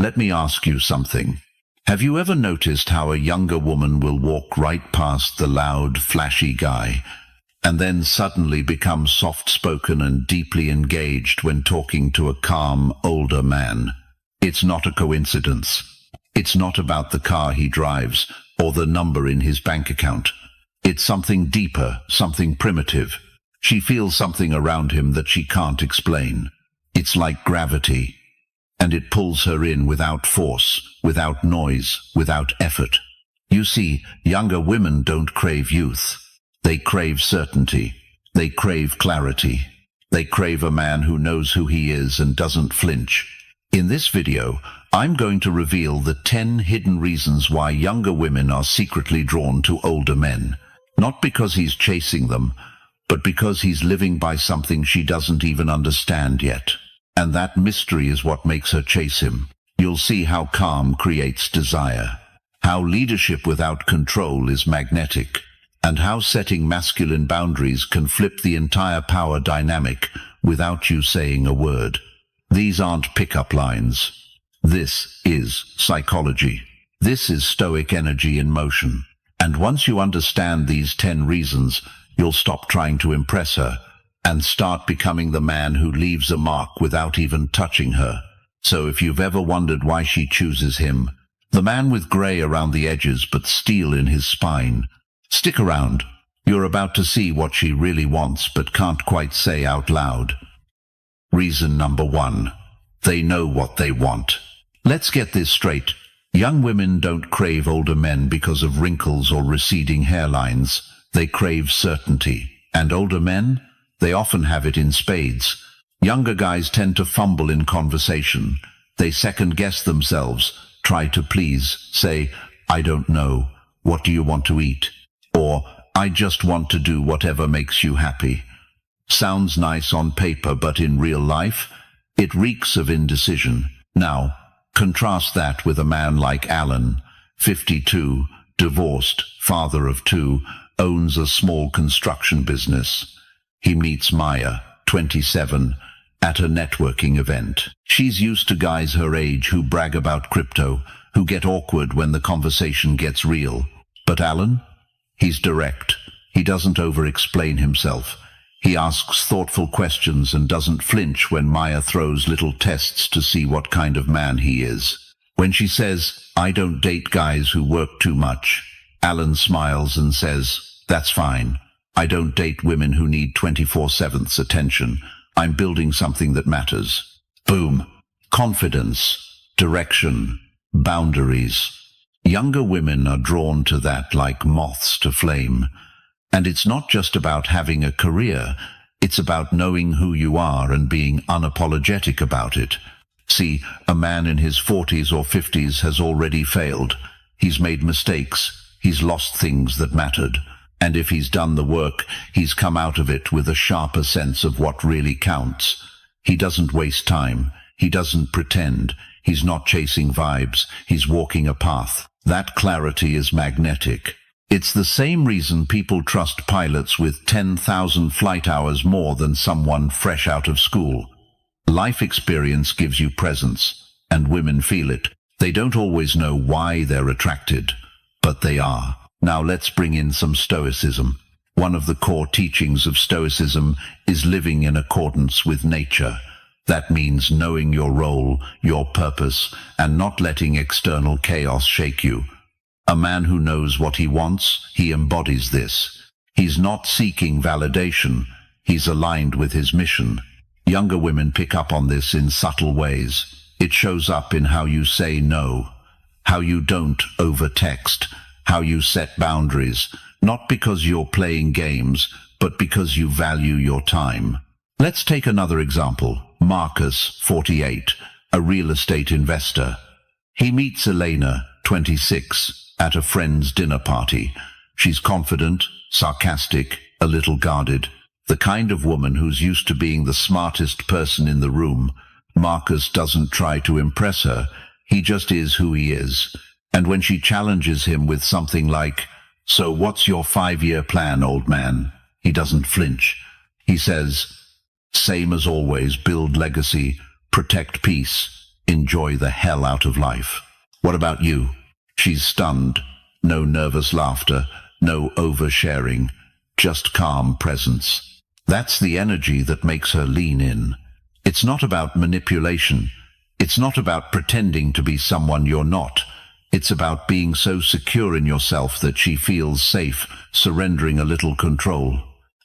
Let me ask you something. Have you ever noticed how a younger woman will walk right past the loud, flashy guy, and then suddenly become soft-spoken and deeply engaged when talking to a calm, older man? It's not a coincidence. It's not about the car he drives or the number in his bank account. It's something deeper, something primitive. She feels something around him that she can't explain. It's like gravity, and it pulls her in without force, without noise, without effort. You see, younger women don't crave youth. They crave certainty. They crave clarity. They crave a man who knows who he is and doesn't flinch. In this video, I'm going to reveal the 10 hidden reasons why younger women are secretly drawn to older men. Not because he's chasing them, but because he's living by something she doesn't even understand yet. And that mystery is what makes her chase him. You'll see how calm creates desire, how leadership without control is magnetic, and how setting masculine boundaries can flip the entire power dynamic without you saying a word. These aren't pickup lines. This is psychology. This is Stoic energy in motion. And once you understand these 10 reasons, you'll stop trying to impress her and start becoming the man who leaves a mark without even touching her. So if you've ever wondered why she chooses him, the man with grey around the edges but steel in his spine, stick around. You're about to see what she really wants but can't quite say out loud. Reason number 1. They know what they want. Let's get this straight. Young women don't crave older men because of wrinkles or receding hairlines. They crave certainty. And older men? They often have it in spades. Younger guys tend to fumble in conversation. They second-guess themselves, try to please, say, "I don't know. What do you want to eat?" Or, "I just want to do whatever makes you happy." Sounds nice on paper, but in real life, it reeks of indecision. Now, contrast that with a man like Alan, 52, divorced, father of 2, owns a small construction business. He meets Maya, 27, at a networking event. She's used to guys her age who brag about crypto, who get awkward when the conversation gets real. But Alan? He's direct. He doesn't over-explain himself. He asks thoughtful questions and doesn't flinch when Maya throws little tests to see what kind of man he is. When she says, "I don't date guys who work too much," Alan smiles and says, "That's fine. I don't date women who need 24/7 attention. I'm building something that matters." Boom. Confidence, direction, boundaries. Younger women are drawn to that like moths to flame. And it's not just about having a career. It's about knowing who you are and being unapologetic about it. See, a man in his 40s or 50s has already failed. He's made mistakes. He's lost things that mattered. And if he's done the work, he's come out of it with a sharper sense of what really counts. He doesn't waste time. He doesn't pretend. He's not chasing vibes. He's walking a path. That clarity is magnetic. It's the same reason people trust pilots with 10,000 flight hours more than someone fresh out of school. Life experience gives you presence, and women feel it. They don't always know why they're attracted, but they are. Now let's bring in some Stoicism. One of the core teachings of Stoicism is living in accordance with nature. That means knowing your role, your purpose, and not letting external chaos shake you. A man who knows what he wants, he embodies this. He's not seeking validation. He's aligned with his mission. Younger women pick up on this in subtle ways. It shows up in how you say no, how you don't over-text, how you set boundaries, not because you're playing games, but because you value your time. Let's take another example. Marcus, 48, a real estate investor. He meets Elena, 26, at a friend's dinner party. She's confident, sarcastic, a little guarded, the kind of woman who's used to being the smartest person in the room. Marcus doesn't try to impress her. He just is who he is. And when she challenges him with something like, "So what's your 5-year plan, old man?" he doesn't flinch. He says, "Same as always, build legacy, protect peace." enjoy the hell out of life. What about you? She's stunned. No nervous laughter, no oversharing, just calm presence. That's the energy that makes her lean in. It's not about manipulation. It's not about pretending to be someone you're not. It's about being so secure in yourself that she feels safe, surrendering a little control.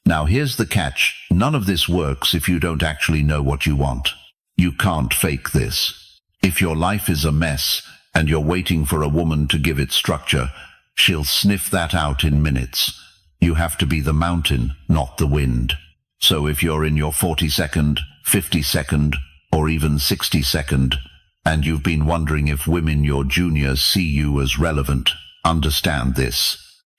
Now here's the catch. None of this works if you don't actually know what you want. You can't fake this. If your life is a mess and you're waiting for a woman to give it structure, she'll sniff that out in minutes. You have to be the mountain, not the wind. So if you're in your 42nd, 52nd, or even 62nd, and you've been wondering if women your juniors see you as relevant, understand this.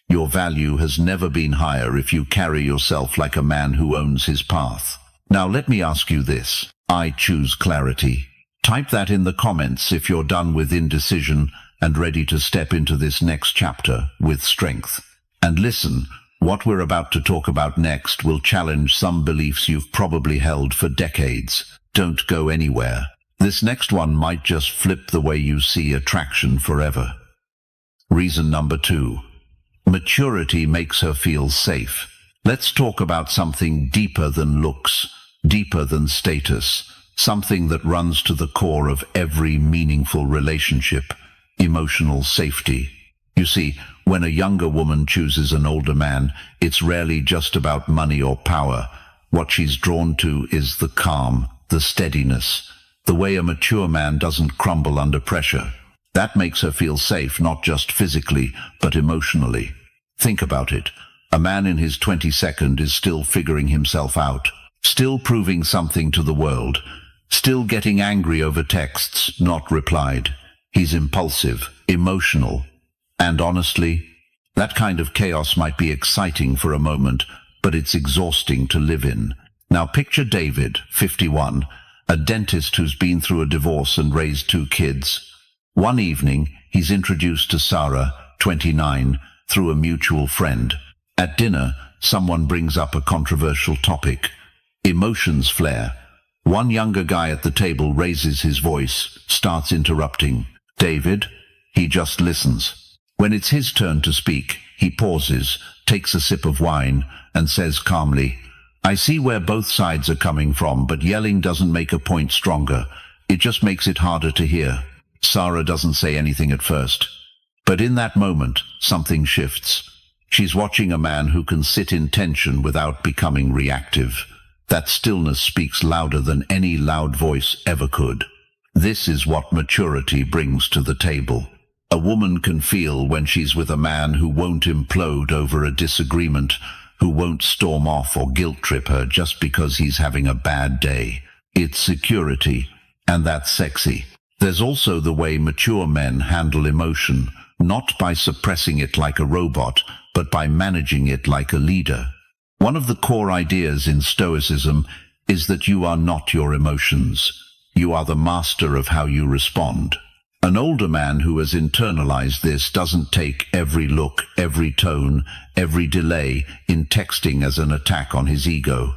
Your value has never been higher if you carry yourself like a man who owns his path. Now let me ask you this. I choose clarity. Type that in the comments if you're done with indecision and ready to step into this next chapter with strength. And listen, what we're about to talk about next will challenge some beliefs you've probably held for decades. Don't go anywhere. This next one might just flip the way you see attraction forever. Reason number 2. Maturity makes her feel safe. Let's talk about something deeper than looks, deeper than status, something that runs to the core of every meaningful relationship: emotional safety. You see, when a younger woman chooses an older man, it's rarely just about money or power. What she's drawn to is the calm, the steadiness, the way a mature man doesn't crumble under pressure. That makes her feel safe, not just physically, but emotionally. Think about it. A man in his 22nd is still figuring himself out, still proving something to the world, still getting angry over texts not replied. He's impulsive, emotional, and honestly, that kind of chaos might be exciting for a moment, but it's exhausting to live in. Now picture David, 51, a dentist who's been through a divorce and raised 2 kids. One evening, he's introduced to Sarah, 29, through a mutual friend. At dinner, someone brings up a controversial topic. Emotions flare. One younger guy at the table raises his voice, starts interrupting. David, he just listens. When it's his turn to speak, he pauses, takes a sip of wine, and says calmly, "I see where both sides are coming from, but yelling doesn't make a point stronger. It just makes it harder to hear." Sarah doesn't say anything at first. But in that moment, something shifts. She's watching a man who can sit in tension without becoming reactive. That stillness speaks louder than any loud voice ever could. This is what maturity brings to the table. A woman can feel when she's with a man who won't implode over a disagreement, who won't storm off or guilt trip her just because he's having a bad day. It's security, and that's sexy. There's also the way mature men handle emotion, not by suppressing it like a robot, but by managing it like a leader. One of the core ideas in Stoicism is that you are not your emotions. You are the master of how you respond. An older man who has internalized this doesn't take every look, every tone, every delay in texting as an attack on his ego.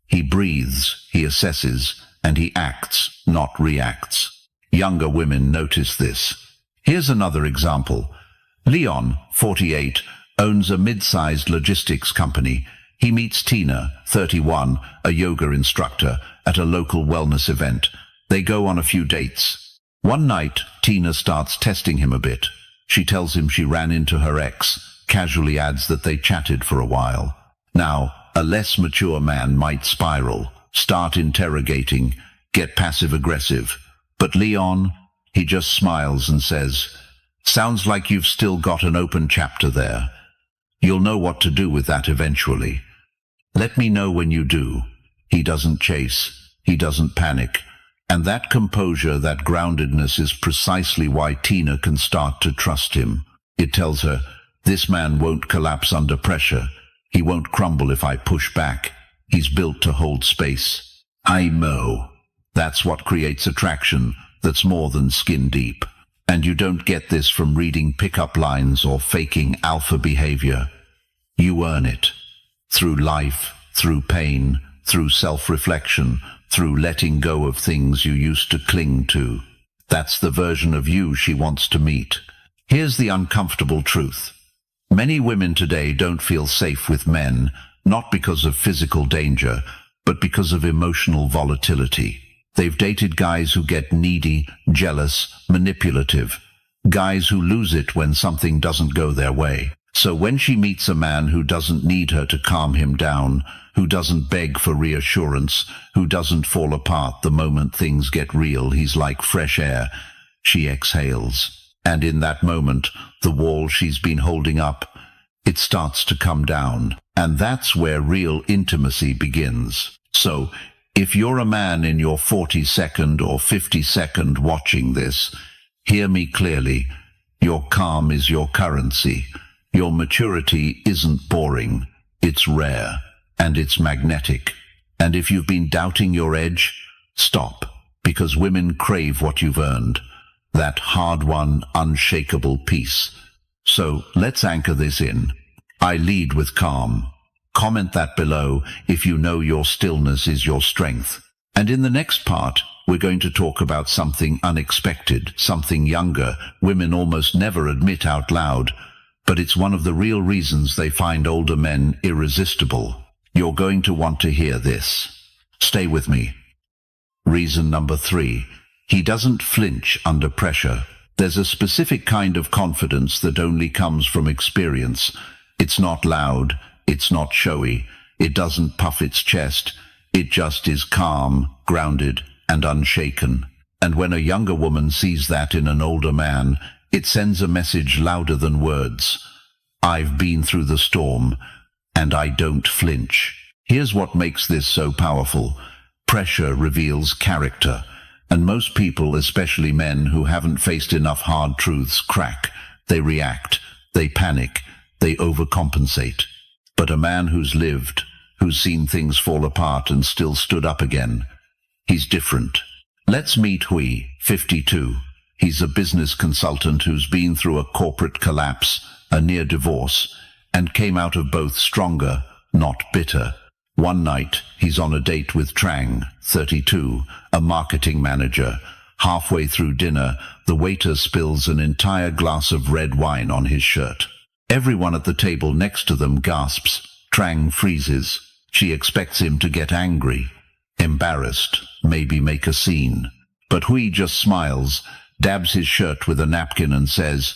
He breathes, he assesses, and he acts, not reacts. Younger women notice this. Here's another example. Leon, 48, owns a mid-sized logistics company. He meets Tina, 31, a yoga instructor, at a local wellness event. They go on a few dates. One night, Tina starts testing him a bit. She tells him she ran into her ex, casually adds that they chatted for a while. Now, a less mature man might spiral, start interrogating, get passive-aggressive. But Leon, he just smiles and says, "Sounds like you've still got an open chapter there. You'll know what to do with that eventually. Let me know when you do." He doesn't chase. He doesn't panic. And that composure, that groundedness is precisely why Tina can start to trust him. It tells her, this man won't collapse under pressure. He won't crumble if I push back. He's built to hold space. I know. That's what creates attraction that's more than skin deep. And you don't get this from reading pickup lines or faking alpha behavior. You earn it. Through life, through pain, through self-reflection, through letting go of things you used to cling to. That's the version of you she wants to meet. Here's the uncomfortable truth. Many women today don't feel safe with men, not because of physical danger, but because of emotional volatility. They've dated guys who get needy, jealous, manipulative, guys who lose it when something doesn't go their way. So when she meets a man who doesn't need her to calm him down, who doesn't beg for reassurance, who doesn't fall apart the moment things get real, he's like fresh air. She exhales. And in that moment, the wall she's been holding up, it starts to come down. And that's where real intimacy begins. So, if you're a man in your 42nd or 52nd watching this, hear me clearly. Your calm is your currency. Your maturity isn't boring. It's rare. And it's magnetic. And if you've been doubting your edge, stop. Because women crave what you've earned. That hard-won, unshakable peace. So, let's anchor this in. I lead with calm. Comment that below if you know your stillness is your strength. And in the next part, we're going to talk about something unexpected, something younger, women almost never admit out loud, but it's one of the real reasons they find older men irresistible. You're going to want to hear this. Stay with me. Reason number 3. He doesn't flinch under pressure. There's a specific kind of confidence that only comes from experience. It's not loud. It's not showy. It doesn't puff its chest. It just is calm, grounded, and unshaken. And when a younger woman sees that in an older man, it sends a message louder than words. I've been through the storm, and I don't flinch. Here's what makes this so powerful. Pressure reveals character, and most people, especially men who haven't faced enough hard truths, crack. They react. They panic. They overcompensate. But a man who's lived, who's seen things fall apart and still stood up again, he's different. Let's meet Hui, 52. He's a business consultant who's been through a corporate collapse, a near divorce, and came out of both stronger, not bitter. One night, he's on a date with Trang, 32, a marketing manager. Halfway through dinner, the waiter spills an entire glass of red wine on his shirt. Everyone at the table next to them gasps. Trang freezes. She expects him to get angry, embarrassed, maybe make a scene. But Hui just smiles, dabs his shirt with a napkin and says,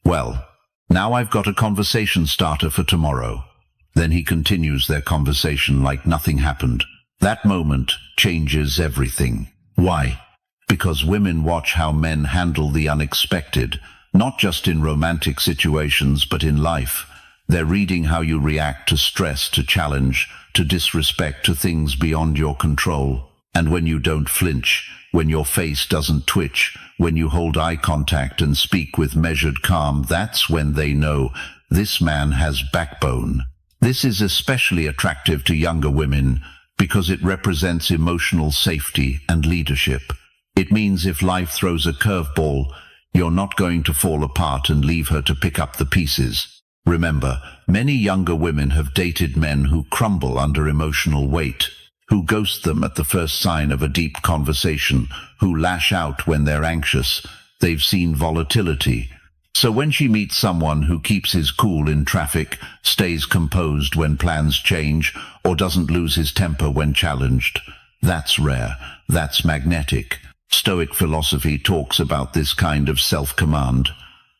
"Well, now I've got a conversation starter for tomorrow." Then he continues their conversation like nothing happened. That moment changes everything. Why? Because women watch how men handle the unexpected, not just in romantic situations, but in life. They're reading how you react to stress, to challenge, to disrespect, to things beyond your control. And when you don't flinch, when your face doesn't twitch, when you hold eye contact and speak with measured calm, that's when they know this man has backbone. This is especially attractive to younger women because it represents emotional safety and leadership. It means if life throws a curveball, you're not going to fall apart and leave her to pick up the pieces. Remember, many younger women have dated men who crumble under emotional weight, who ghost them at the first sign of a deep conversation, who lash out when they're anxious. They've seen volatility. So when she meets someone who keeps his cool in traffic, stays composed when plans change, or doesn't lose his temper when challenged, that's rare. That's magnetic. Stoic philosophy talks about this kind of self-command.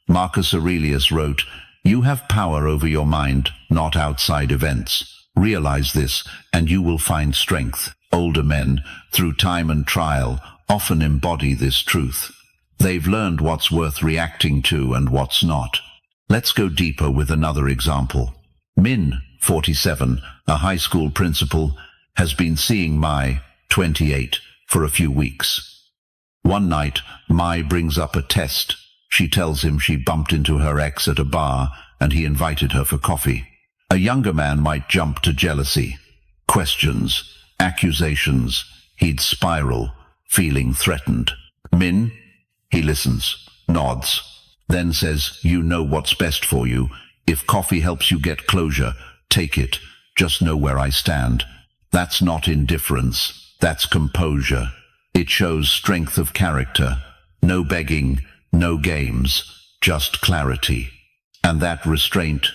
Marcus Aurelius wrote, "You have power over your mind, not outside events. Realize this, and you will find strength." Older men, through time and trial, often embody this truth. They've learned what's worth reacting to and what's not. Let's go deeper with another example. Min, 47, a high school principal, has been seeing Mai, 28, for a few weeks. One night, Mai brings up a test. She tells him she bumped into her ex at a bar and he invited her for coffee. A younger man might jump to jealousy. Questions, accusations. He'd spiral, feeling threatened. Min? He listens, nods, then says, "You know what's best for you. If coffee helps you get closure, take it. Just know where I stand." That's not indifference. That's composure. It shows strength of character. No begging, no games, just clarity. And that restraint,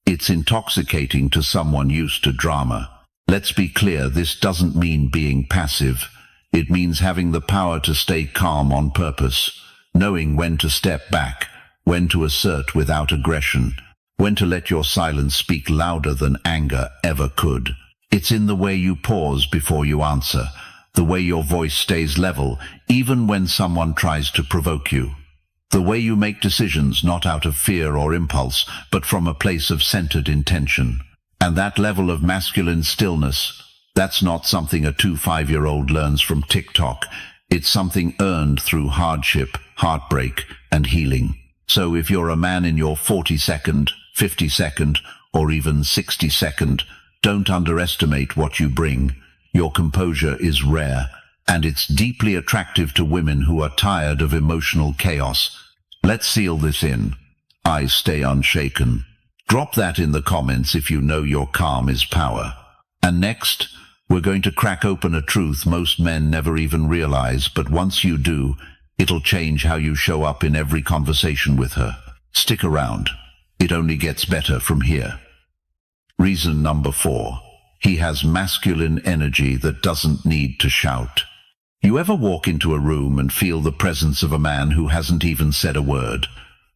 it's intoxicating to someone used to drama. Let's be clear, this doesn't mean being passive. It means having the power to stay calm on purpose, knowing when to step back, when to assert without aggression, when to let your silence speak louder than anger ever could. It's in the way you pause before you answer, the way your voice stays level, even when someone tries to provoke you. The way you make decisions not out of fear or impulse, but from a place of centered intention. And that level of masculine stillness, that's not something a 5-year-old learns from TikTok. It's something earned through hardship, heartbreak, and healing. So if you're a man in your 42nd, 52nd, or even 62nd, don't underestimate what you bring. Your composure is rare, and it's deeply attractive to women who are tired of emotional chaos. Let's seal this in. I stay unshaken. Drop that in the comments if you know your calm is power. And next, we're going to crack open a truth most men never even realize, but once you do, it'll change how you show up in every conversation with her. Stick around. It only gets better from here. Reason number 4. He has masculine energy that doesn't need to shout. You ever walk into a room and feel the presence of a man who hasn't even said a word?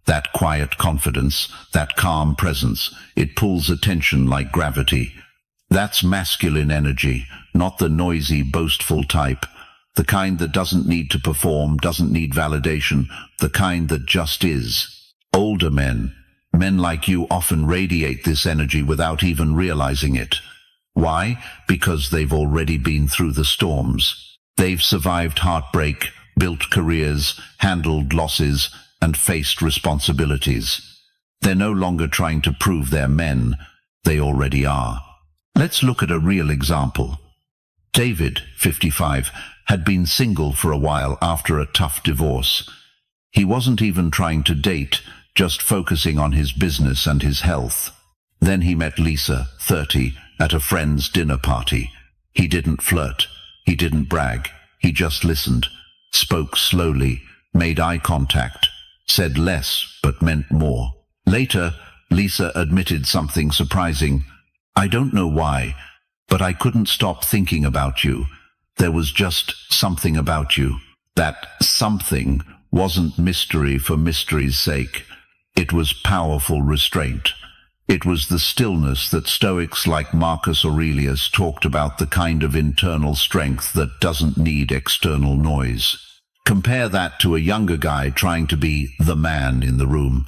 That quiet confidence, that calm presence, it pulls attention like gravity. That's masculine energy, not the noisy, boastful type. The kind that doesn't need to perform, doesn't need validation, the kind that just is. Older men like you often radiate this energy without even realizing it. Why? Because they've already been through the storms. They've survived heartbreak, built careers, handled losses, and faced responsibilities. They're no longer trying to prove they're men. They already are. Let's look at a real example. David, 55, had been single for a while after a tough divorce. He wasn't even trying to date, just focusing on his business and his health. Then he met Lisa, 30, at a friend's dinner party. He didn't flirt. He didn't brag. He just listened, spoke slowly, made eye contact, said less but meant more. Later, Lisa admitted something surprising. I don't know why, but I couldn't stop thinking about you. There was just something about you. That something wasn't mystery for mystery's sake. It was powerful restraint. It was the stillness that Stoics like Marcus Aurelius talked about, the kind of internal strength that doesn't need external noise. Compare that to a younger guy trying to be the man in the room.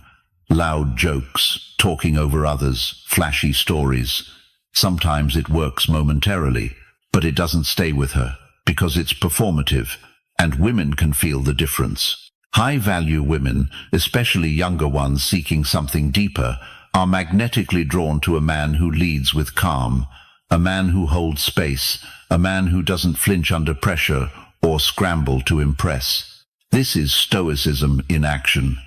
Loud jokes, talking over others, flashy stories. Sometimes it works momentarily, but it doesn't stay with her, because it's performative, and women can feel the difference. High-value women, especially younger ones seeking something deeper, are magnetically drawn to a man who leads with calm, a man who holds space, a man who doesn't flinch under pressure or scramble to impress. This is Stoicism in action.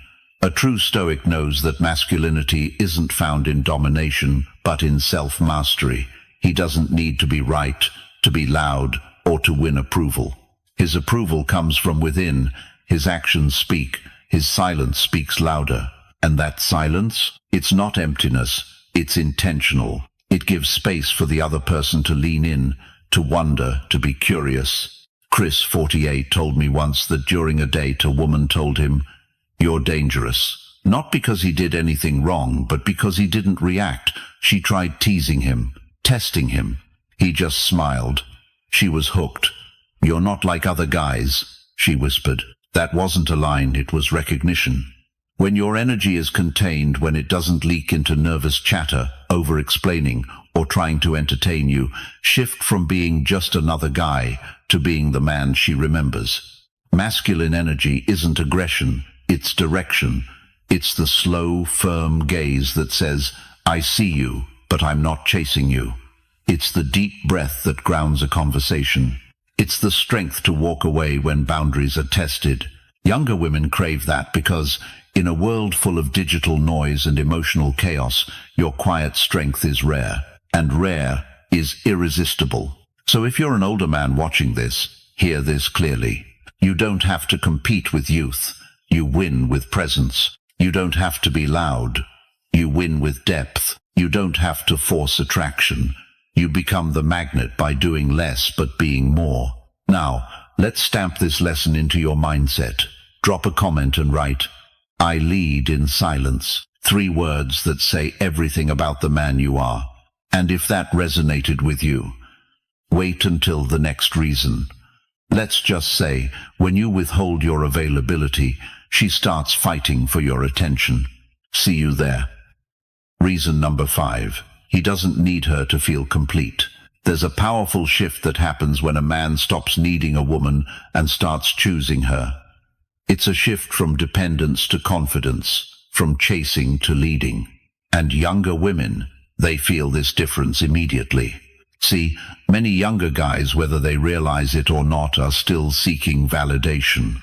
A true Stoic knows that masculinity isn't found in domination, but in self-mastery. He doesn't need to be right, to be loud, or to win approval. His approval comes from within. His actions speak. His silence speaks louder. And that silence? It's not emptiness. It's intentional. It gives space for the other person to lean in, to wonder, to be curious. Chris, 48, told me once that during a date a woman told him, "You're dangerous." Not because he did anything wrong, but because he didn't react. She tried teasing him, testing him. He just smiled. She was hooked. "You're not like other guys," she whispered. That wasn't a line, it was recognition. When your energy is contained, when it doesn't leak into nervous chatter, over-explaining, or trying to entertain you, shift from being just another guy to being the man she remembers. Masculine energy isn't aggression, it's direction. It's the slow, firm gaze that says, "I see you, but I'm not chasing you." It's the deep breath that grounds a conversation. It's the strength to walk away when boundaries are tested. Younger women crave that because, in a world full of digital noise and emotional chaos, your quiet strength is rare, and rare is irresistible. So if you're an older man watching this, hear this clearly. You don't have to compete with youth. You win with presence. You don't have to be loud. You win with depth. You don't have to force attraction. You become the magnet by doing less but being more. Now, let's stamp this lesson into your mindset. Drop a comment and write, "I lead in silence." 3 words that say everything about the man you are. And if that resonated with you, wait until the next reason. Let's just say, when you withhold your availability, she starts fighting for your attention. See you there. Reason number 5. He doesn't need her to feel complete. There's a powerful shift that happens when a man stops needing a woman and starts choosing her. It's a shift from dependence to confidence, from chasing to leading. And younger women, they feel this difference immediately. See, many younger guys, whether they realize it or not, are still seeking validation.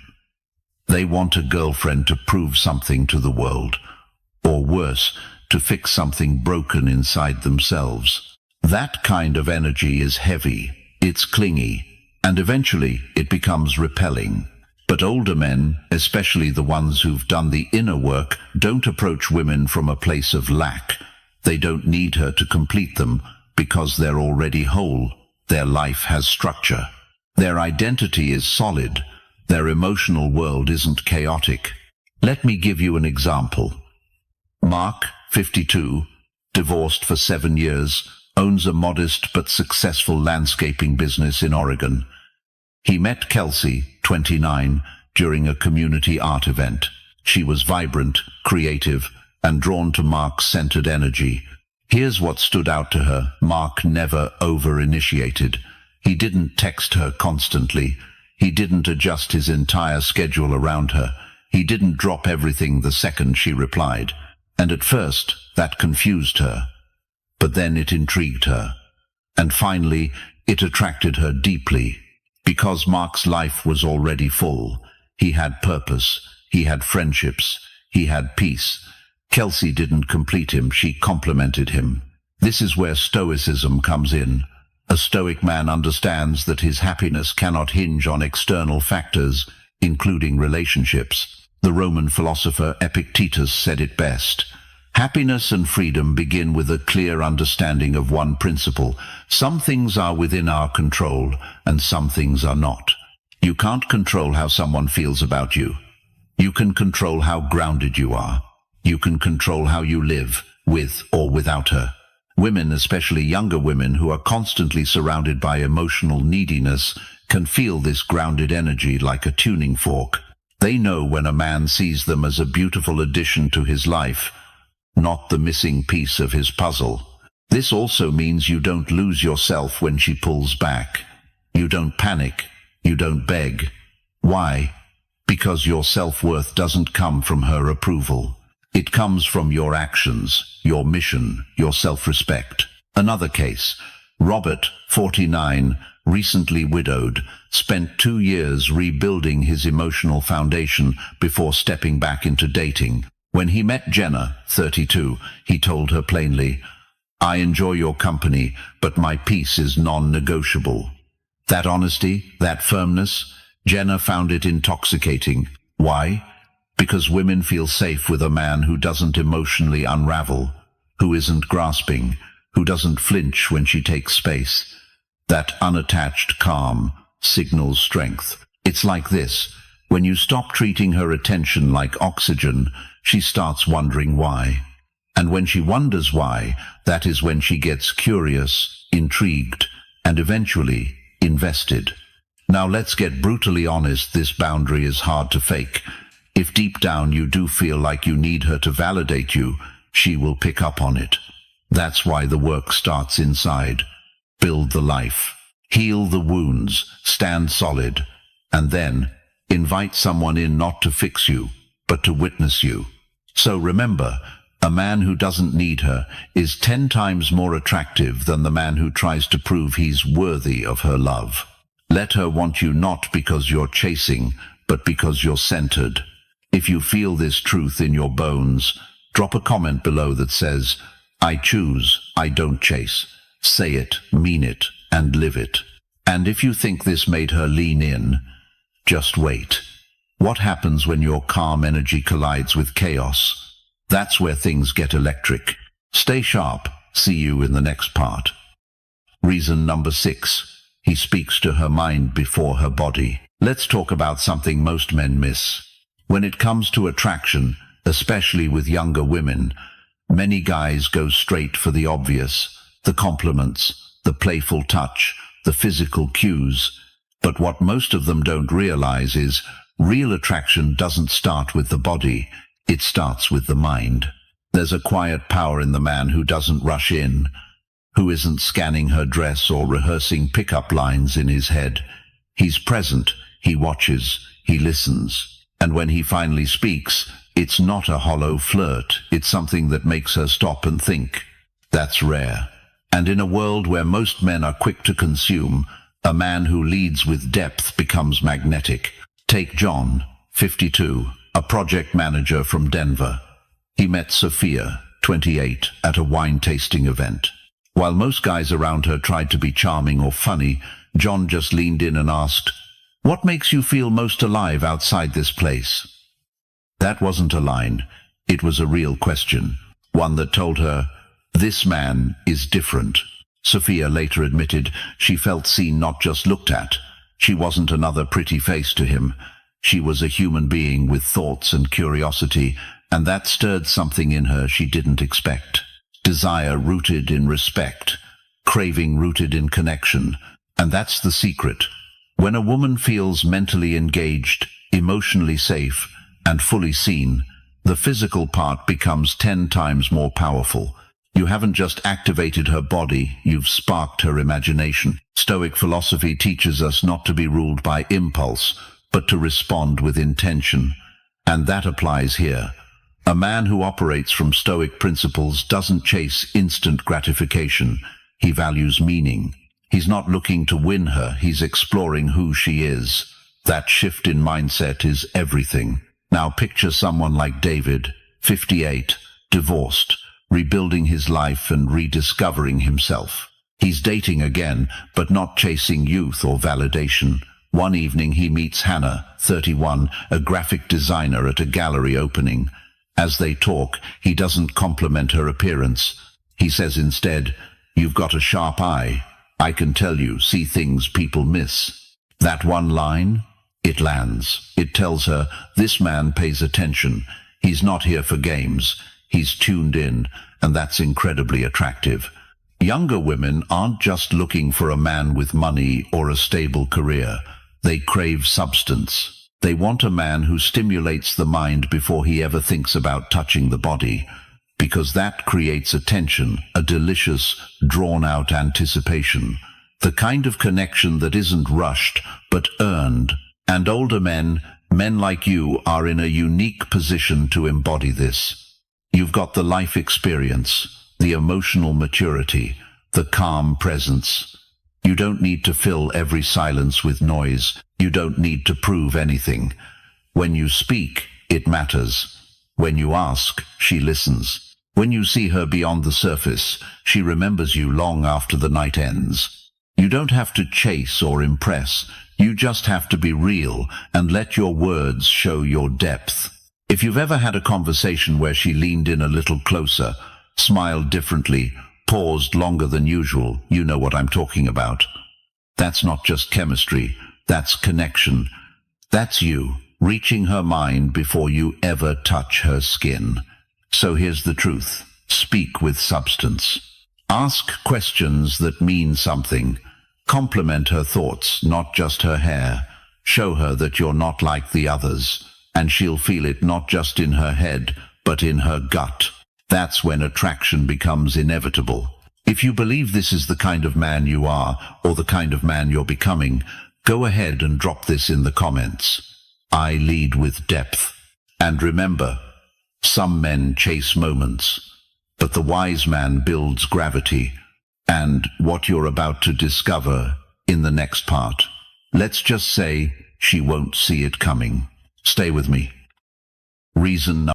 They want a girlfriend to prove something to the world, or worse, to fix something broken inside themselves. That kind of energy is heavy, it's clingy, and eventually it becomes repelling. But older men, especially the ones who've done the inner work, don't approach women from a place of lack. They don't need her to complete them, because they're already whole. Their life has structure. Their identity is solid. Their emotional world isn't chaotic. Let me give you an example. Mark, 52, divorced for 7 years, owns a modest but successful landscaping business in Oregon. He met Kelsey, 29, during a community art event. She was vibrant, creative, and drawn to Mark's centered energy. Here's what stood out to her. Mark never over-initiated. He didn't text her constantly. He didn't adjust his entire schedule around her. He didn't drop everything the second she replied. And at first, that confused her. But then it intrigued her. And finally, it attracted her deeply. Because Mark's life was already full. He had purpose. He had friendships. He had peace. Kelsey didn't complete him, she complemented him. This is where Stoicism comes in. A Stoic man understands that his happiness cannot hinge on external factors, including relationships. The Roman philosopher Epictetus said it best. Happiness and freedom begin with a clear understanding of one principle. Some things are within our control, and some things are not. You can't control how someone feels about you. You can control how grounded you are. You can control how you live, with or without her. Women, especially younger women who are constantly surrounded by emotional neediness, can feel this grounded energy like a tuning fork. They know when a man sees them as a beautiful addition to his life, not the missing piece of his puzzle. This also means you don't lose yourself when she pulls back. You don't panic. You don't beg. Why? Because your self-worth doesn't come from her approval. It comes from your actions, your mission, your self-respect. Another case. Robert, 49, recently widowed, spent 2 years rebuilding his emotional foundation before stepping back into dating. When he met Jenna, 32, he told her plainly, "I enjoy your company, but my peace is non-negotiable." That honesty, that firmness, Jenna found it intoxicating. Why? Because women feel safe with a man who doesn't emotionally unravel, who isn't grasping, who doesn't flinch when she takes space. That unattached calm signals strength. It's like this. When you stop treating her attention like oxygen, she starts wondering why. And when she wonders why, that is when she gets curious, intrigued, and eventually invested. Now let's get brutally honest, this boundary is hard to fake. If deep down you do feel like you need her to validate you, she will pick up on it. That's why the work starts inside. Build the life. Heal the wounds. Stand solid. And then, invite someone in not to fix you, but to witness you. So remember, a man who doesn't need her is 10 times more attractive than the man who tries to prove he's worthy of her love. Let her want you not because you're chasing, but because you're centered. If you feel this truth in your bones, drop a comment below that says, "I choose, I don't chase." Say it, mean it, and live it. And if you think this made her lean in, Just wait. What happens when your calm energy collides with chaos? That's where things get electric. Stay sharp. See you in the next part. Reason number 6. He speaks to her mind before her body. Let's talk about something most men miss. When it comes to attraction, especially with younger women, many guys go straight for the obvious, the compliments, the playful touch, the physical cues. But what most of them don't realize is real attraction doesn't start with the body, it starts with the mind. There's a quiet power in the man who doesn't rush in, who isn't scanning her dress or rehearsing pickup lines in his head. He's present, he watches, he listens. And when he finally speaks, it's not a hollow flirt, it's something that makes her stop and think. That's rare. And in a world where most men are quick to consume, a man who leads with depth becomes magnetic. Take John, 52, a project manager from Denver. He met Sophia, 28, at a wine tasting event. While most guys around her tried to be charming or funny, John just leaned in and asked, "What makes you feel most alive outside this place?" That wasn't a line. It was a real question, one that told her, this man is different. Sophia later admitted she felt seen, not just looked at. She wasn't another pretty face to him. She was a human being with thoughts and curiosity, and that stirred something in her she didn't expect. Desire rooted in respect, craving rooted in connection. And that's the secret. When a woman feels mentally engaged, emotionally safe, and fully seen, the physical part becomes 10 times more powerful. You haven't just activated her body, you've sparked her imagination. Stoic philosophy teaches us not to be ruled by impulse, but to respond with intention. And that applies here. A man who operates from Stoic principles doesn't chase instant gratification. He values meaning. He's not looking to win her, he's exploring who she is. That shift in mindset is everything. Now picture someone like David, 58, divorced, rebuilding his life and rediscovering himself. He's dating again, but not chasing youth or validation. One evening he meets Hannah, 31, a graphic designer at a gallery opening. As they talk, he doesn't compliment her appearance. He says instead, "You've got a sharp eye. I can tell you see things people miss." That one line, it lands. It tells her, this man pays attention. He's not here for games. He's tuned in, and that's incredibly attractive. Younger women aren't just looking for a man with money or a stable career. They crave substance. They want a man who stimulates the mind before he ever thinks about touching the body, because that creates a tension, a delicious, drawn-out anticipation, the kind of connection that isn't rushed, but earned. And older men like you, are in a unique position to embody this. You've got the life experience, the emotional maturity, the calm presence. You don't need to fill every silence with noise. You don't need to prove anything. When you speak, it matters. When you ask, she listens. When you see her beyond the surface, she remembers you long after the night ends. You don't have to chase or impress. You just have to be real and let your words show your depth. If you've ever had a conversation where she leaned in a little closer, smiled differently, paused longer than usual, you know what I'm talking about. That's not just chemistry, that's connection. That's you, reaching her mind before you ever touch her skin. So here's the truth. Speak with substance. Ask questions that mean something. Compliment her thoughts, not just her hair. Show her that you're not like the others, and she'll feel it not just in her head, but in her gut. That's when attraction becomes inevitable. If you believe this is the kind of man you are, or the kind of man you're becoming, go ahead and drop this in the comments. I lead with depth. And remember, some men chase moments, but the wise man builds gravity. And what you're about to discover in the next part, let's just say she won't see it coming. Stay with me. Reason